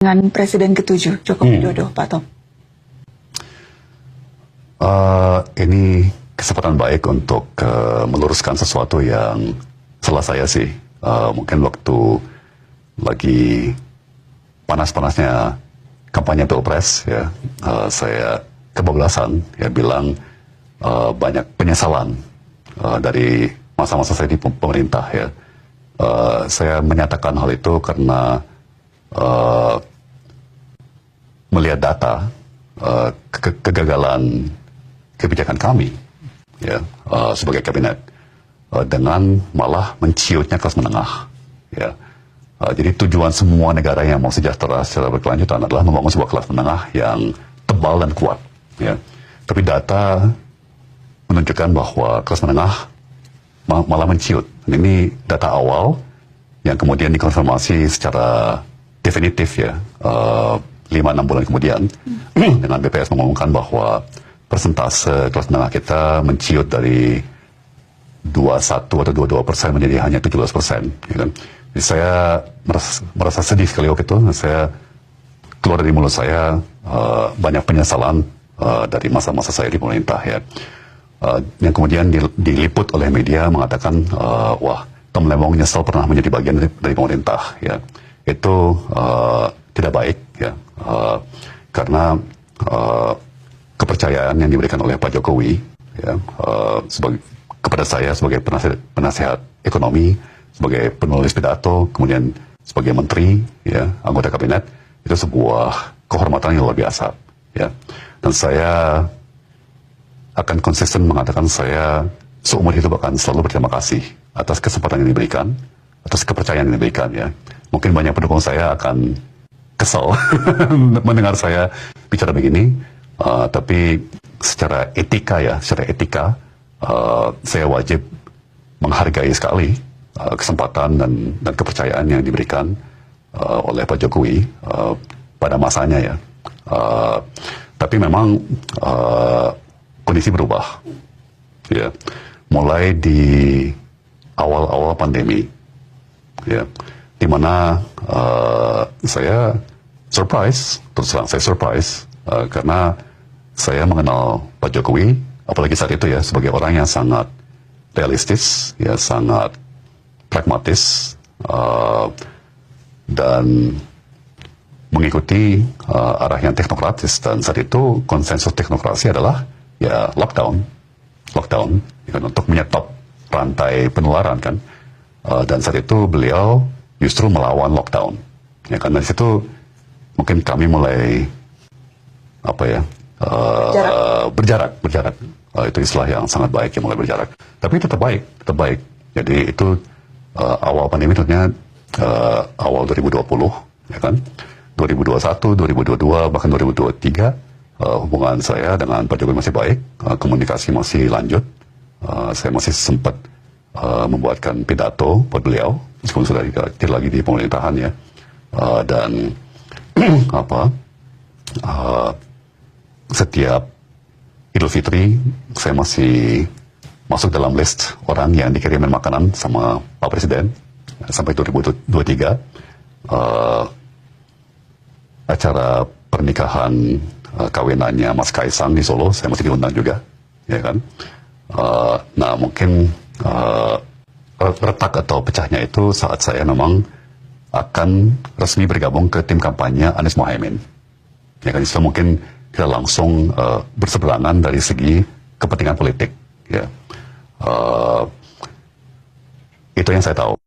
dengan Presiden ke-7 Joko Widodo, Pak Tom? Ini kesempatan baik untuk meluruskan sesuatu yang salah saya sih. Mungkin waktu lagi panas-panasnya kampanye Pilpres, ya, saya kebablasan, ya, bilang banyak penyesalan dari masa-masa saya di pemerintah, ya. Saya menyatakan hal itu karena melihat data kegagalan kebijakan kami, ya, sebagai kabinet, dengan malah menciutnya kelas menengah, ya. Jadi tujuan semua negara yang mau sejahtera secara berkelanjutan adalah membangun sebuah kelas menengah yang tebal dan kuat, ya. Tapi data menunjukkan bahwa kelas menengah malah menciut. Ini data awal yang kemudian dikonfirmasi secara definitif, ya, 5-6 bulan kemudian dengan BPS mengumumkan bahwa persentase kelas menengah kita menciut dari 21 atau 22% menjadi hanya 17%, ya kan? Jadi saya merasa sedih sekali waktu itu. Saya keluar dari mulut saya banyak penyesalan dari masa-masa saya di pemerintah, ya. Yang kemudian diliput oleh media mengatakan, wah, Tom Lembong nyesel pernah menjadi bagian dari pemerintah, ya. Itu tidak baik, ya, karena kepercayaan yang diberikan oleh Pak Jokowi, ya, kepada saya sebagai penasihat ekonomi, sebagai penulis pidato, kemudian sebagai menteri, ya, anggota kabinet, itu sebuah kehormatan yang luar biasa, ya. Dan saya akan konsisten mengatakan saya seumur hidup akan selalu berterima kasih atas kesempatan yang diberikan, atas kepercayaan yang diberikan, ya. Mungkin banyak pendukung saya akan kesal mendengar saya bicara begini, tapi secara etika, ya, saya wajib menghargai sekali kesempatan dan kepercayaan yang diberikan oleh Pak Jokowi pada masanya, ya. Tapi memang kondisi berubah, ya, mulai di awal-awal pandemi, ya, di mana saya surprise, terus terang saya surprise, karena saya mengenal Pak Jokowi, apalagi saat itu, ya, sebagai orang yang sangat realistis, ya, sangat pragmatis, dan mengikuti arah yang teknokratis. Dan saat itu konsensus teknokrasi adalah, ya, lockdown, ya, untuk menyetop rantai penularan, kan. Dan saat itu beliau justru melawan lockdown, ya, karena di situ mungkin kami mulai berjarak. Itu istilah yang sangat baik, yang mulai berjarak. Tapi tetap baik. Jadi itu awal pandemi, tentunya awal 2020, ya kan, 2021, 2022, bahkan 2023, hubungan saya dengan Pak Jokowi masih baik, komunikasi masih lanjut. Saya masih sempat membuatkan pidato buat beliau, meskipun sudah tidak lagi di pemerintahan, ya. Dan setiap Idul Fitri saya masih masuk dalam list orang yang dikirimin makanan sama Pak Presiden sampai 2023. Acara pernikahan kawinannya Mas Kaisang di Solo saya masih diundang juga, ya kan. Nah, mungkin retak atau pecahnya itu saat saya memang akan resmi bergabung ke tim kampanye Anies Mohaimin, ya kan. Itu mungkin kita langsung berseberangan dari segi kepentingan politik, ya. Itu yang saya tahu.